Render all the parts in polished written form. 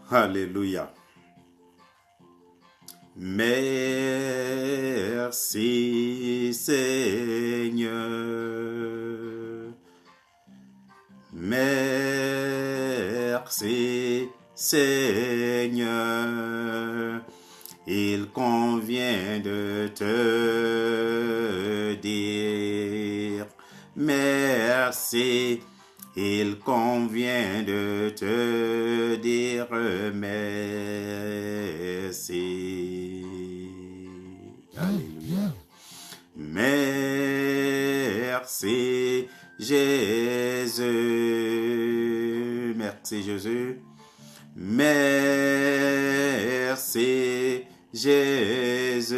Alléluia. Merci Seigneur. Merci Seigneur. Il convient de te dire merci. Il convient de te dire merci. Alléluia. Merci Jésus. Merci Jésus. Merci Jésus.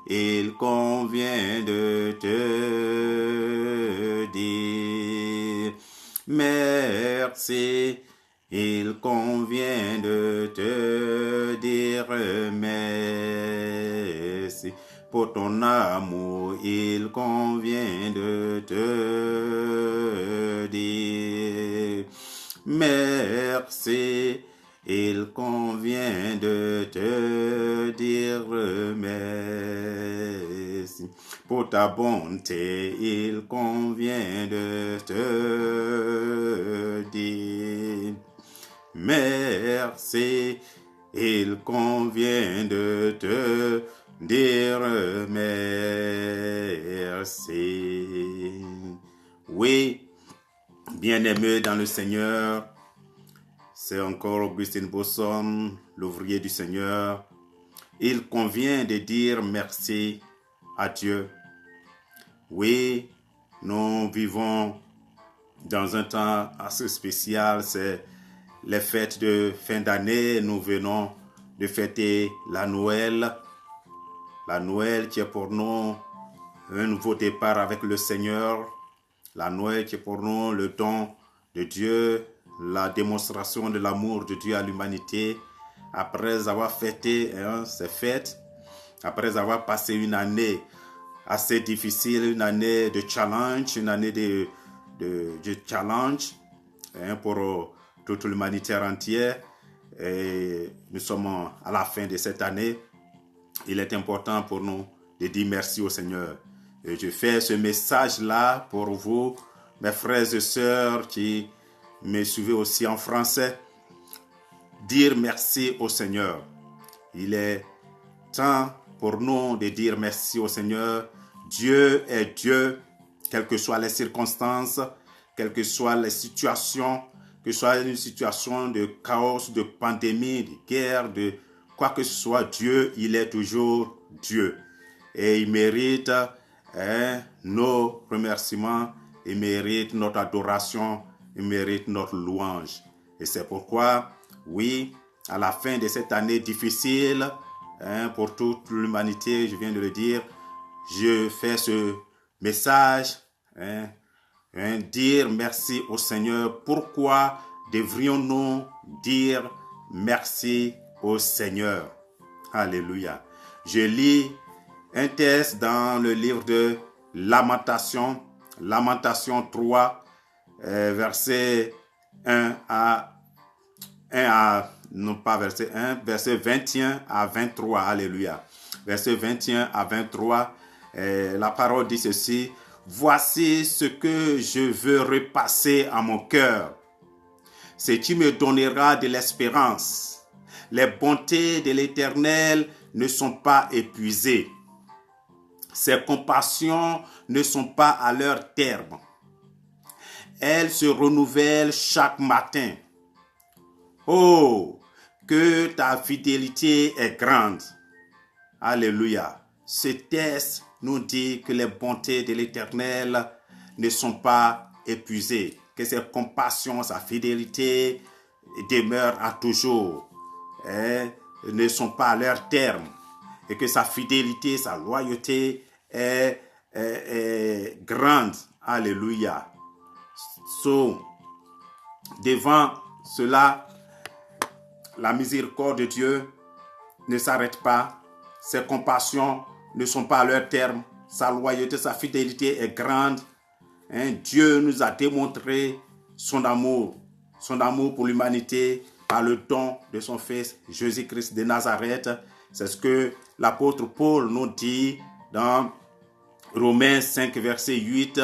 Il convient de te dire merci. Il convient de te dire merci. Pour ton amour, il convient de te dire merci. Il convient de te dire merci. Pour ta bonté, il convient de te dire merci. Il convient de te dire merci. Oui, bien-aimé dans le Seigneur, c'est encore Augustin Bosson, l'ouvrier du Seigneur. Il convient de dire merci à Dieu. Oui, nous vivons dans un temps assez spécial, c'est les fêtes de fin d'année. Nous venons de fêter la Noël. La Noël qui est pour nous un nouveau départ avec le Seigneur. La Noël qui est pour nous le don de Dieu, la démonstration de l'amour de Dieu à l'humanité. Après avoir fêté ces fêtes, après avoir passé une année assez difficile, une année de challenge, une année de challenge pour toute l'humanité entière. Et nous sommes à la fin de cette année. Il est important pour nous de dire merci au Seigneur. Et je fais ce message-là pour vous, mes frères et sœurs qui me suivez aussi en français. Dire merci au Seigneur. Il est temps pour nous de dire merci au Seigneur. Dieu est Dieu, quelles que soient les circonstances, quelles que soient les situations, que ce soit une situation de chaos, de pandémie, de guerre, de quoi que ce soit, Dieu, il est toujours Dieu. Et il mérite nos remerciements, il mérite notre adoration, il mérite notre louange. Et c'est pourquoi, oui, à la fin de cette année difficile, pour toute l'humanité, je viens de le dire, je fais ce message, dire merci au Seigneur. Pourquoi devrions-nous dire merci au Seigneur? Alléluia. Je lis un texte dans le livre de Lamentation, Lamentation 3, verset 1 à non pas verset 1, verset 21 à 23. Alléluia. Verset 21 à 23, la parole dit ceci: voici ce que je veux repasser à mon cœur. C'est tu me donneras de l'espérance. Les bontés de l'Éternel ne sont pas épuisées. Ses compassions ne sont pas à leur terme. Elles se renouvellent chaque matin. Oh, que ta fidélité est grande. Alléluia. Ce texte nous dit que les bontés de l'Éternel ne sont pas épuisées, que ses compassions, sa fidélité demeurent à toujours, ne sont pas à leur terme, et que sa fidélité, sa loyauté est grande. Alléluia. Devant cela, la miséricorde de Dieu ne s'arrête pas. Ses compassions ne sont pas à leur terme. Sa loyauté, sa fidélité est grande. Dieu nous a démontré son amour son amour pour l'humanité par le don de son Fils Jésus-Christ de Nazareth. C'est ce que l'apôtre Paul nous dit dans Romains 5, verset 8.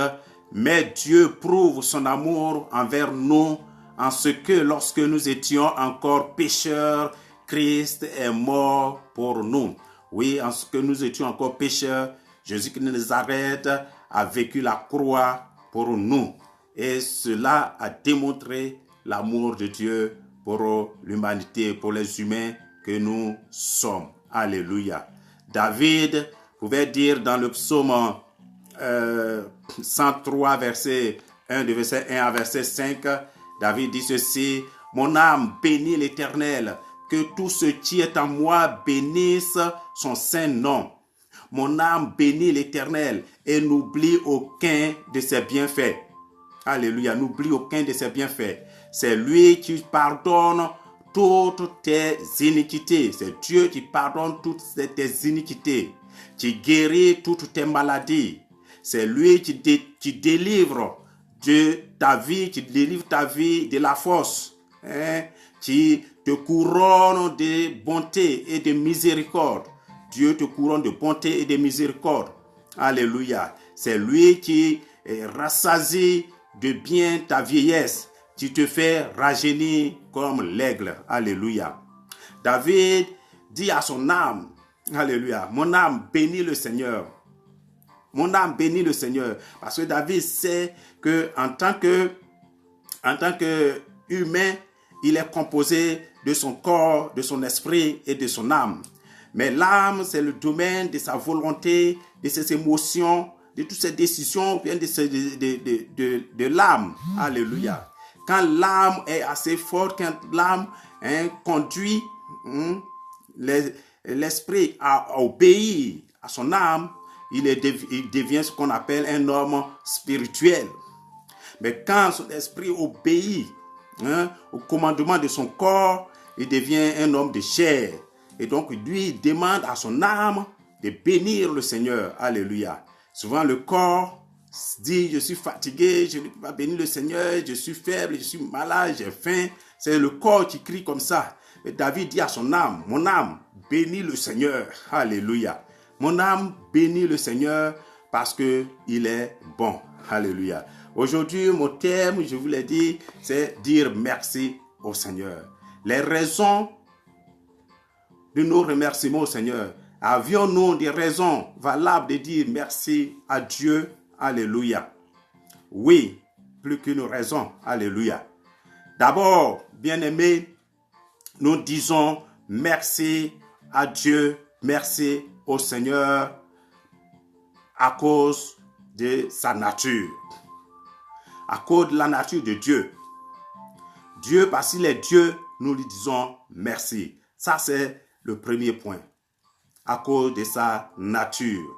Mais Dieu prouve son amour envers nous en ce que lorsque nous étions encore pécheurs, Christ est mort pour nous. Oui, en ce que nous étions encore pécheurs, Jésus-Christ de Nazareth a vécu la croix pour nous. Et cela a démontré l'amour de Dieu pour l'humanité, pour les humains que nous sommes. Alléluia. David pouvait dire dans le psaume 103, verset 1, de verset 1 à verset 5, David dit ceci: mon âme bénit l'Éternel, que tout ce qui est en moi bénisse son saint nom. Mon âme bénit l'Éternel et n'oublie aucun de ses bienfaits. Alléluia, n'oublie aucun de ses bienfaits. C'est lui qui pardonne toutes tes iniquités. C'est Dieu qui pardonne toutes tes iniquités, qui guérit toutes tes maladies. C'est lui qui délivre de ta vie, qui délivre ta vie de la force, qui te couronne de bonté et de miséricorde. Dieu te couronne de bonté et de miséricorde. Alléluia. C'est lui qui rassasie de bien ta vieillesse, qui te fait rajeunir comme l'aigle. Alléluia. David dit à son âme, alléluia, mon âme bénit le Seigneur. Mon âme bénit le Seigneur. Parce que David sait que en tant que humain, il est composé de son corps, de son esprit et de son âme. Mais l'âme, c'est le domaine de sa volonté, de ses émotions, de toutes ses décisions viennent de l'âme. Alléluia. Quand l'âme est assez forte, quand l'âme conduit l'esprit à obéir à son âme, il devient ce qu'on appelle un homme spirituel. Mais quand son esprit obéit au commandement de son corps, il devient un homme de chair. Et donc, lui, il demande à son âme de bénir le Seigneur. Alléluia. Souvent, le corps dit, je suis fatigué, je ne peux pas bénir le Seigneur, je suis faible, je suis malade, j'ai faim. C'est le corps qui crie comme ça. Mais David dit à son âme, mon âme, bénis le Seigneur. Alléluia. Mon âme bénit le Seigneur parce qu'il est bon. Alléluia. Aujourd'hui, mon thème, je vous l'ai dit, c'est dire merci au Seigneur. Les raisons de nos remerciements au Seigneur. Avions-nous des raisons valables de dire merci à Dieu? Alléluia. Oui, plus qu'une raison. Alléluia. D'abord, bien-aimés, nous disons merci à Dieu, merci au Seigneur à cause de sa nature. À cause de la nature de Dieu. Dieu, parce qu'il est Dieu, nous lui disons merci. Ça, c'est le premier point. À cause de sa nature.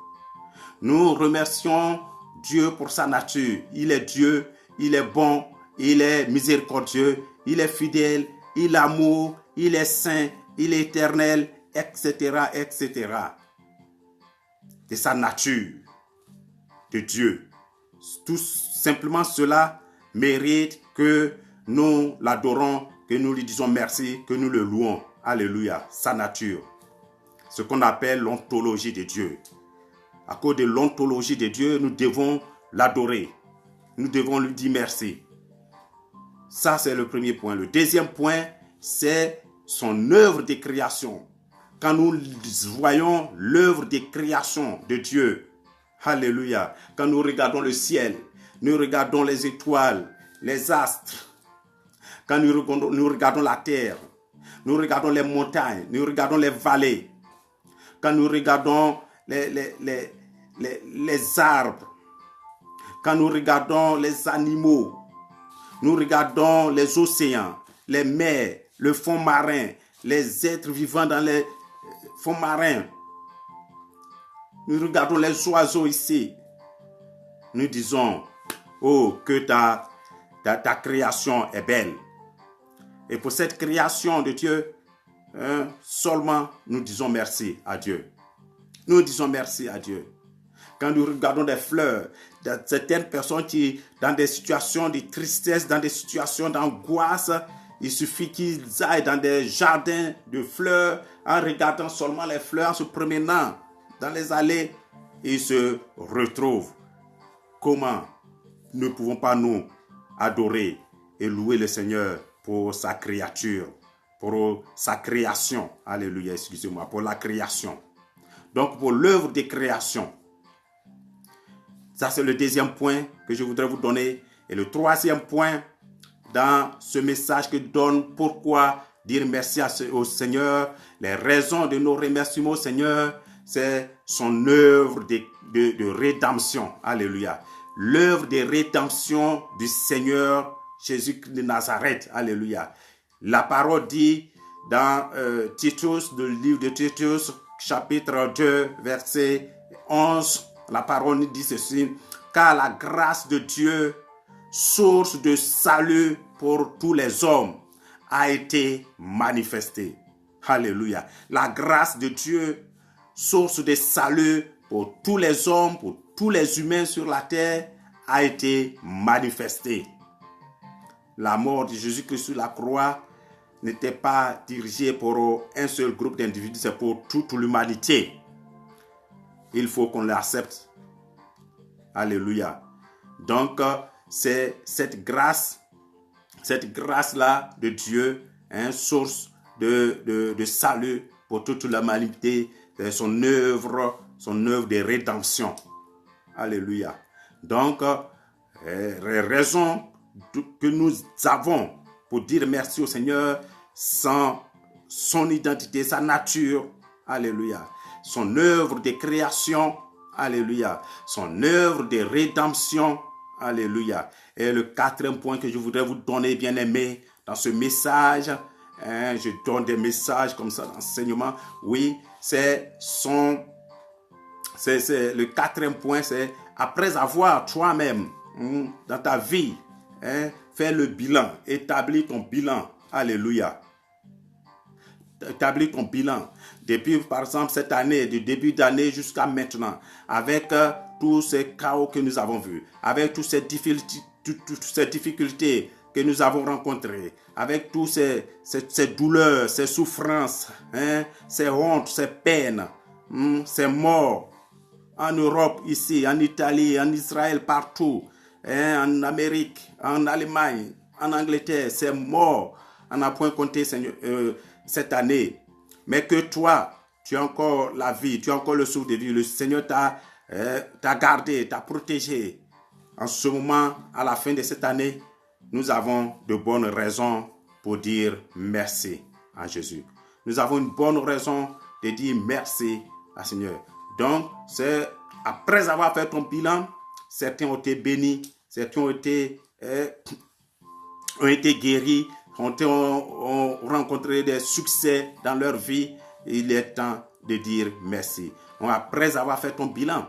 Nous remercions Dieu pour sa nature. Il est Dieu, il est bon, il est miséricordieux, il est fidèle, il est amour, il est saint, il est éternel, etc., etc. De sa nature, de Dieu. Tout simplement cela mérite que nous l'adorons, que nous lui disons merci, que nous le louons. Alléluia, sa nature. Ce qu'on appelle l'ontologie de Dieu. À cause de l'ontologie de Dieu, nous devons l'adorer. Nous devons lui dire merci. Ça, c'est le premier point. Le deuxième point, c'est son œuvre de création. Quand nous voyons l'œuvre de création de Dieu, alléluia, quand nous regardons le ciel, nous regardons les étoiles, les astres, quand nous regardons la terre, nous regardons les montagnes, nous regardons les vallées, quand nous regardons les arbres, quand nous regardons les animaux, nous regardons les océans, les mers, le fond marin, les êtres vivants dans les fonds marins. Nous regardons les oiseaux ici. Nous disons, oh, que ta création est belle. Et pour cette création de Dieu, seulement nous disons merci à Dieu. Nous disons merci à Dieu. Quand nous regardons des fleurs, certaines personnes qui, dans des situations de tristesse, dans des situations d'angoisse, il suffit qu'ils aillent dans des jardins de fleurs en regardant seulement les fleurs, en se promenant dans les allées, et ils se retrouvent. Comment ne pouvons pas nous adorer et louer le Seigneur pour sa créature, pour sa création. Alléluia, excusez-moi, pour la création. Donc, pour l'œuvre de création. Ça, c'est le deuxième point que je voudrais vous donner. Et le troisième point, dans ce message que donne pourquoi dire merci au Seigneur, les raisons de nos remerciements au Seigneur, c'est son œuvre de rédemption. Alléluia. L'œuvre de rédemption du Seigneur Jésus-Christ de Nazareth. Alléluia. La parole dit dans Titus, le livre de Titus, chapitre 2, verset 11, la parole dit ceci: car la grâce de Dieu, source de salut pour tous les hommes, a été manifestée. Alléluia. La grâce de Dieu, source de salut pour tous les hommes, pour tous les humains sur la terre, a été manifestée. La mort de Jésus-Christ sur la croix n'était pas dirigée pour un seul groupe d'individus, c'est pour toute l'humanité. Il faut qu'on l'accepte. Alléluia. Donc, c'est cette grâce-là de Dieu, source de salut pour toute l'humanité, c'est son œuvre de rédemption. Alléluia. Donc, les raisons que nous avons pour dire merci au Seigneur, sans son identité, sa nature, alléluia, son œuvre de création, alléluia, son œuvre de rédemption, alléluia. Et le quatrième point que je voudrais vous donner, bien aimé, dans ce message, je donne des messages comme ça d'enseignement, oui, c'est le quatrième point, c'est après avoir toi-même, dans ta vie, fais le bilan, établis ton bilan, alléluia. Établis ton bilan. Depuis, par exemple, cette année, du début d'année jusqu'à maintenant, avec tous ces chaos que nous avons vus, avec toutes ces difficultés que nous avons rencontrées, avec toutes ces douleurs, ces souffrances, ces hontes, ces peines, ces morts, en Europe, ici, en Italie, en Israël, partout, en Amérique, en Allemagne, en Angleterre, c'est mort. On n'a point compté, Seigneur, cette année. Mais que toi, tu as encore la vie, tu as encore le souffle de vie. Le Seigneur t'a gardé, t'a protégé. En ce moment, à la fin de cette année, nous avons de bonnes raisons pour dire merci à Jésus. Nous avons une bonne raison de dire merci à Seigneur. Donc, c'est après avoir fait ton bilan, certains ont été bénis, certains ont été guéris, ont rencontré des succès dans leur vie. Il est temps de dire merci. Donc, après avoir fait ton bilan,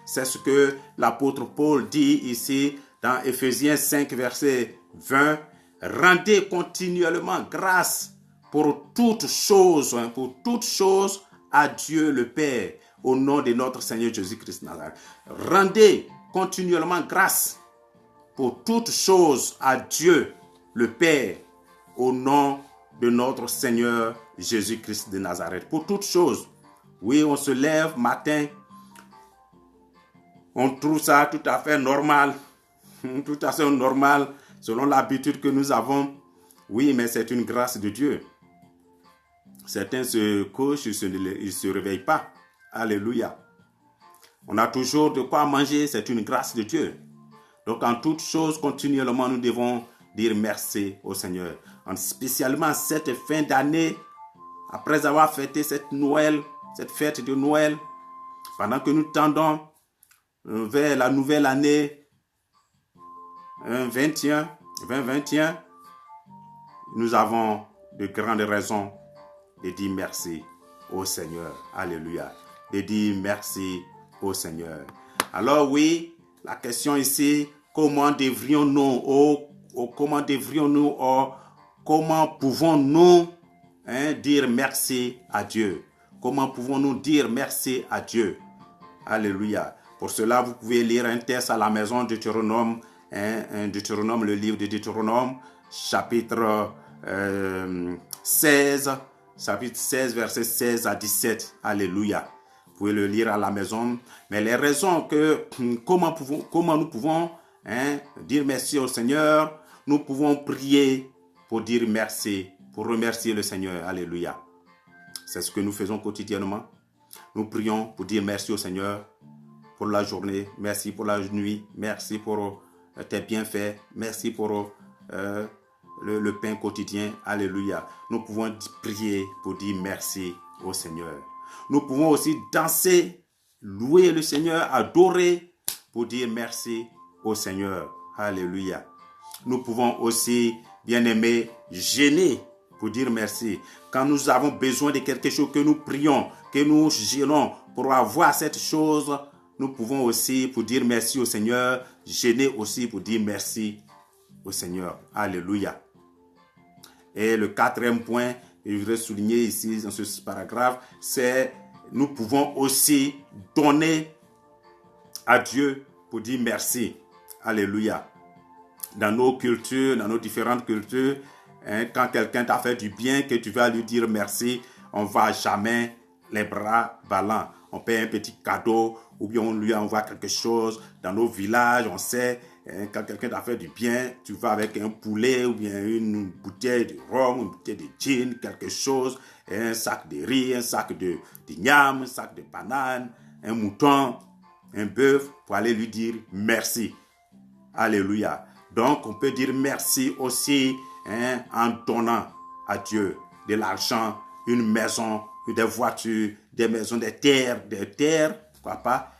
c'est ce que l'apôtre Paul dit ici dans Éphésiens 5, verset 20. Rendez continuellement grâce pour toutes choses à Dieu le Père, au nom de notre Seigneur Jésus-Christ Nazareth. Rendez continuellement grâce pour toutes choses à Dieu le Père, au nom de notre Seigneur Jésus-Christ de Nazareth. Pour toutes choses. Oui, on se lève matin, on trouve ça tout à fait normal, tout à fait normal, selon l'habitude que nous avons. Oui, mais c'est une grâce de Dieu. Certains se couchent, ils ne se réveillent pas. Alléluia. On a toujours de quoi manger, c'est une grâce de Dieu. Donc en toutes choses, continuellement, nous devons dire merci au Seigneur. Spécialement cette fin d'année, après avoir fêté cette fête de Noël, pendant que nous tendons vers la nouvelle année 2021, nous avons de grandes raisons de dire merci au Seigneur. Alléluia. De dire merci au Seigneur. Alors oui, la question ici, comment pouvons-nous dire merci à Dieu? Comment pouvons-nous dire merci à Dieu? Alléluia. Pour cela, vous pouvez lire un texte à la maison, Deutéronome, Deutéronome, le livre de Deutéronome, chapitre 16, versets 16 à 17. Alléluia. Vous pouvez le lire à la maison. Mais les raisons que, comment nous pouvons dire merci au Seigneur, nous pouvons prier pour dire merci, pour remercier le Seigneur. Alléluia. C'est ce que nous faisons quotidiennement. Nous prions pour dire merci au Seigneur pour la journée, merci pour la nuit, merci pour tes bienfaits, merci pour le pain quotidien. Alléluia. Nous pouvons prier pour dire merci au Seigneur. Nous pouvons aussi danser, louer le Seigneur, adorer pour dire merci au Seigneur. Alléluia. Nous pouvons aussi, bien-aimés, gêner pour dire merci. Quand nous avons besoin de quelque chose, que nous prions, que nous gênons pour avoir cette chose, nous pouvons aussi, pour dire merci au Seigneur, gêner aussi pour dire merci au Seigneur. Alléluia. Et le quatrième point que je voudrais souligner ici dans ce paragraphe, c'est nous pouvons aussi donner à Dieu pour dire merci. Alléluia. Dans nos cultures, dans nos différentes cultures, quand quelqu'un t'a fait du bien, que tu vas lui dire merci, on ne va jamais les bras ballants. On paie un petit cadeau ou bien on lui envoie quelque chose. Dans nos villages, on sait, quand quelqu'un t'a fait du bien, tu vas avec un poulet ou bien une bouteille de rhum, une bouteille de gin, quelque chose, un sac de riz, un sac de yam, un sac de bananes, un mouton, un bœuf, pour aller lui dire merci. Alléluia. Donc, on peut dire merci aussi en donnant à Dieu de l'argent, une maison, des voitures, des maisons, des terres, pourquoi pas,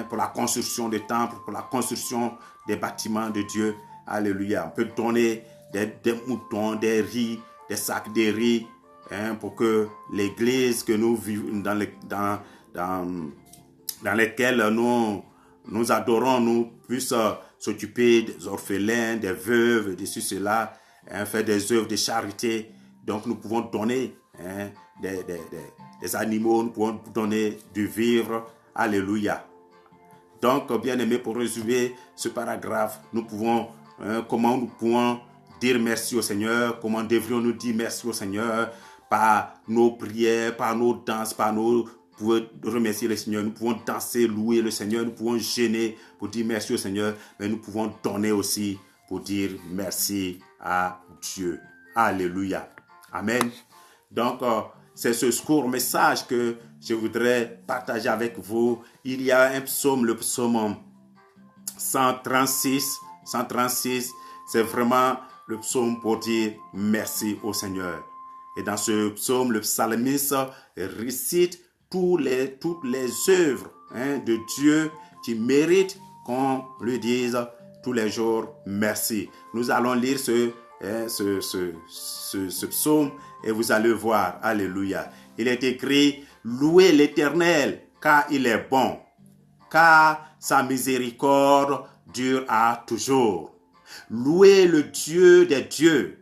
pour la construction des temples, pour la construction des bâtiments de Dieu. Alléluia. On peut donner des moutons, des riz, des sacs de riz, pour que l'église que nous vivons, dans lesquelles nous adorons, nous puisse s'occuper des orphelins, des veuves, de ceci, cela, faire des œuvres de charité. Donc nous pouvons donner des animaux, nous pouvons donner du vivre. Alléluia. Donc, bien aimé, pour résumer ce paragraphe, comment nous pouvons dire merci au Seigneur, comment devrions-nous dire merci au Seigneur, par nos prières, par nos danses, pour remercier le Seigneur. Nous pouvons danser, louer le Seigneur, nous pouvons gêner pour dire merci au Seigneur, mais nous pouvons donner aussi pour dire merci à Dieu. Alléluia. Amen. Donc, c'est ce court message que je voudrais partager avec vous. Il y a un psaume, le psaume 136. 136, c'est vraiment le psaume pour dire merci au Seigneur. Et dans ce psaume, le psalmiste récite toutes les œuvres de Dieu qui méritent qu'on lui dise tous les jours merci. Nous allons lire ce psaume et vous allez voir. Alléluia. Il est écrit: louez l'Éternel car il est bon, car sa miséricorde dure à toujours. Louez le Dieu des dieux,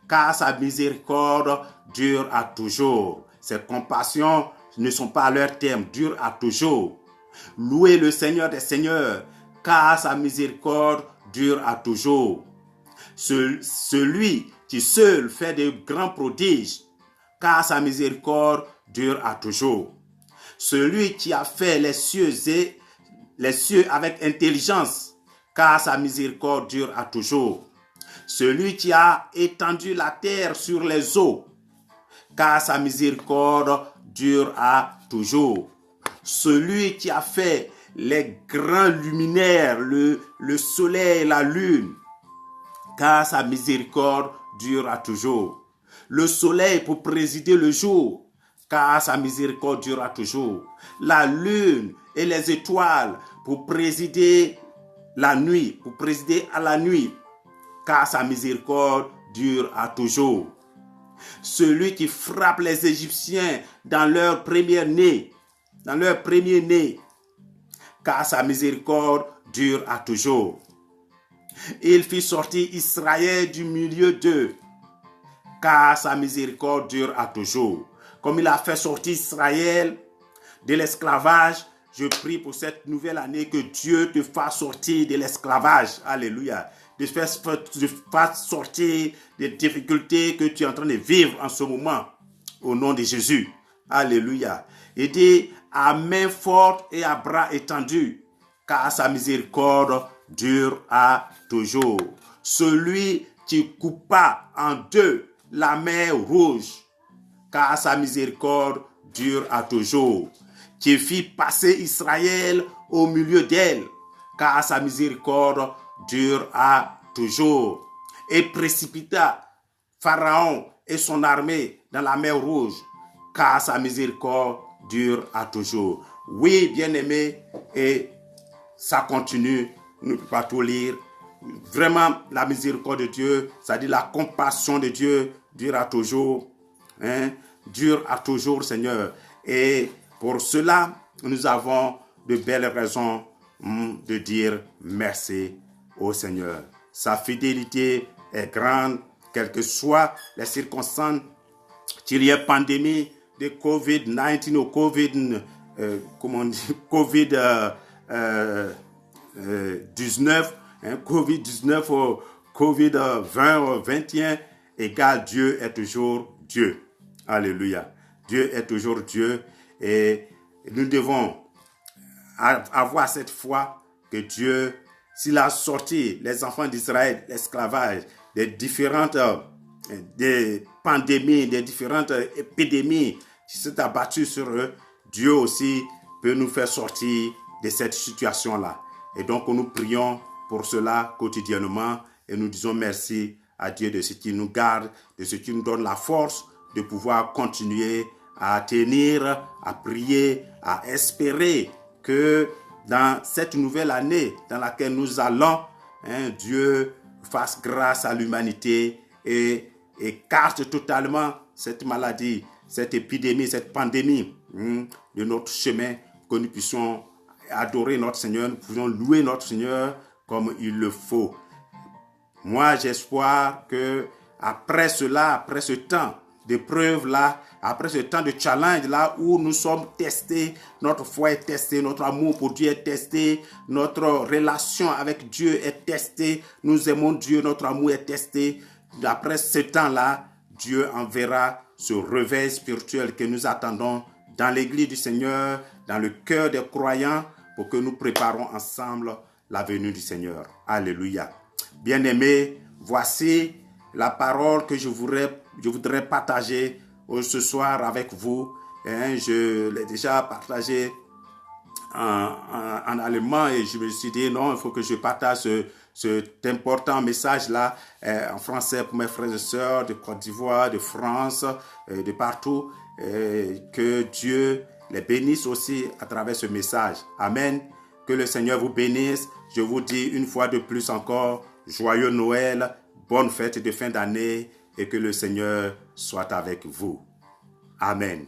car sa miséricorde dure à toujours. Ses compassions ne sont pas à leur terme, durent à toujours. Louez le Seigneur des seigneurs, car sa miséricorde dure à toujours. Celui qui seul fait de grands prodiges, car sa miséricorde dure à toujours. Celui qui a fait les cieux avec intelligence, car sa miséricorde dure à toujours. Celui qui a étendu la terre sur les eaux, car sa miséricorde dure à toujours. Celui qui a fait les grands luminaires, le soleil et la lune, car sa miséricorde dure à toujours. Le soleil pour présider le jour, car sa miséricorde dure à toujours. La lune et les étoiles pour présider la nuit, pour présider à la nuit, car sa miséricorde dure à toujours. Celui qui frappe les Égyptiens dans leur premier-né, car sa miséricorde dure à toujours. Il fit sortir Israël du milieu d'eux, car sa miséricorde dure à toujours. Comme il a fait sortir Israël de l'esclavage, Je prie pour cette nouvelle année que Dieu te fasse sortir de l'esclavage. Alléluia. De faire sortir des difficultés que tu es en train de vivre en ce moment. Au nom de Jésus. Alléluia. Et dis à main forte et à bras étendus, car sa miséricorde dure à toujours. Celui qui coupa en deux la mer rouge, car sa miséricorde dure à toujours. Qui fit passer Israël au milieu d'elle, car sa miséricorde dure à toujours. Et précipita Pharaon et son armée dans la mer rouge, car sa miséricorde dure à toujours. Oui, bien-aimés, et ça continue, nous ne pouvons pas tout lire. Vraiment, la miséricorde de Dieu, c'est-à-dire la compassion de Dieu, dure à toujours. Dure à toujours, Seigneur. Et pour cela, nous avons de belles raisons de dire merci au Seigneur. Sa fidélité est grande, quelles que soient les circonstances, qu'il y ait pandémie de COVID-19 ou COVID-19, COVID-19 ou COVID-20 ou 21, égal, Dieu est toujours Dieu. Alléluia. Dieu est toujours Dieu et nous devons avoir cette foi que Dieu, s'il a sorti les enfants d'Israël, l'esclavage, des différentes des pandémies, des différentes épidémies qui sont abattues sur eux, Dieu aussi peut nous faire sortir de cette situation-là. Et donc, nous prions pour cela quotidiennement et nous disons merci à Dieu de ce qui nous garde, de ce qui nous donne la force de pouvoir continuer à tenir, à prier, à espérer que dans cette nouvelle année dans laquelle nous allons, Dieu fasse grâce à l'humanité et écarte totalement cette maladie, cette épidémie, cette pandémie de notre chemin, que nous puissions adorer notre Seigneur, nous puissions louer notre Seigneur comme il le faut. Moi, j'espère que après cela, après ce temps d'épreuve là, après ce temps de challenge là où nous sommes testés, notre foi est testée, notre amour pour Dieu est testé, notre relation avec Dieu est testée, nous aimons Dieu, notre amour est testé. Après ce temps-là, Dieu enverra ce réveil spirituel que nous attendons dans l'église du Seigneur, dans le cœur des croyants, pour que nous préparons ensemble la venue du Seigneur. Alléluia. Bien-aimés, voici la parole que je voudrais partager ce soir avec vous. Je l'ai déjà partagé en allemand et je me suis dit non, il faut que je partage cet important message-là en français pour mes frères et sœurs de Côte d'Ivoire, de France, de partout. Que Dieu les bénisse aussi à travers ce message. Amen. Que le Seigneur vous bénisse. Je vous dis une fois de plus encore, joyeux Noël, bonne fête de fin d'année et que le Seigneur soit avec vous. Amen.